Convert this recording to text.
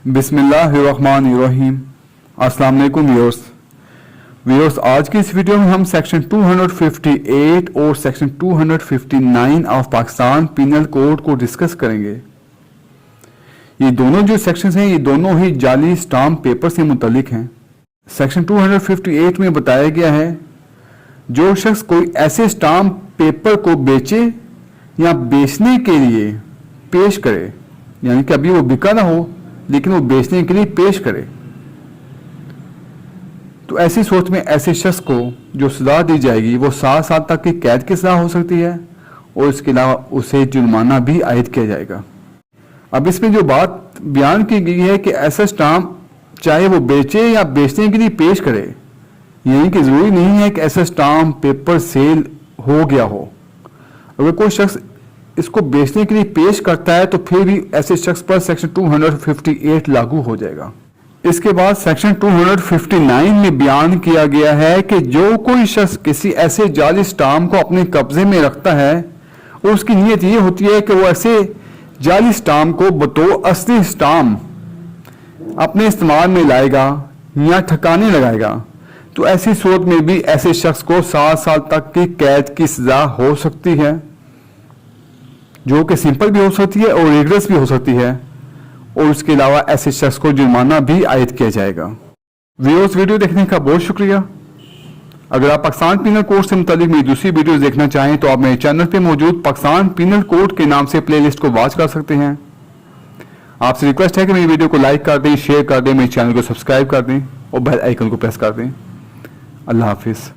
बिस्मिल्लाहिर्रहमानिर्रहीम। अस्सलाम वालेकुम व्यूअर्स, आज की इस वीडियो में हम सेक्शन 258 और section 259 of Pakistan penal code को डिस्कस करेंगे। ये दोनों जो सेक्शंस हैं ये दोनों ही जाली स्टाम्प पेपर से मुतल्लिक हैं। सेक्शन 258 में बताया गया है जो शख्स कोई ऐसे स्टाम्प पेपर को बेचे या बेचने के लिए पेश करे, यानी कि अभी वो बिका ना हो लेकिन वो बेचने के लिए पेश करे, तो ऐसी सूरत में ऐसे शख्स को जो सजा दी जाएगी वो 7 साल तक की कैद की सजा हो सकती है और इसके अलावा उसे जुर्माना भी आयद किया जाएगा। अब इसमें जो बात बयान की गई है कि ऐसा स्टाम्प चाहे वो बेचे या बेचने के लिए पेश करे, यानी कि जरूरी नहीं है कि ऐसा स्टाम्प पेपर सेल हो गया हो। अगर कोई शख्स इसको बेचने के लिए पेश करता है तो फिर भी ऐसे शख्स पर सेक्शन 258 लागू हो जाएगा। इसके बाद सेक्शन 259 में बयान किया गया है कि जो कोई शख्स किसी ऐसे जाली स्टाम्प को अपने कब्जे में रखता है और उसकी नीयत ये होती है कि वो ऐसे जाली स्टाम्प को बतौर असली स्टाम्प अपने इस्तेमाल में लाएगा या ठिकाने लगाएगा, तो ऐसी सूरत में भी ऐसे शख्स को 7 साल तक की कैद की सजा हो सकती है, जो कि सिंपल भी हो सकती है और रिगरस भी हो सकती है, और उसके अलावा ऐसे शख्स को जुर्माना भी आयद किया जाएगा। व्यूअर्स, वीडियो देखने का बहुत शुक्रिया। अगर आप पाकिस्तान पिनल कोड से मुतालिक मेरी दूसरी वीडियोस देखना चाहें तो आप मेरे चैनल पे मौजूद पाकिस्तान पिनल कोड के नाम से प्लेलिस्ट को वॉच कर सकते हैं। आपसे रिक्वेस्ट है कि मेरी वीडियो को लाइक कर दें, शेयर कर दें, मेरे चैनल को सब्सक्राइब कर दें और बेल आइकन को प्रेस कर दें। अल्लाह हाफिज़।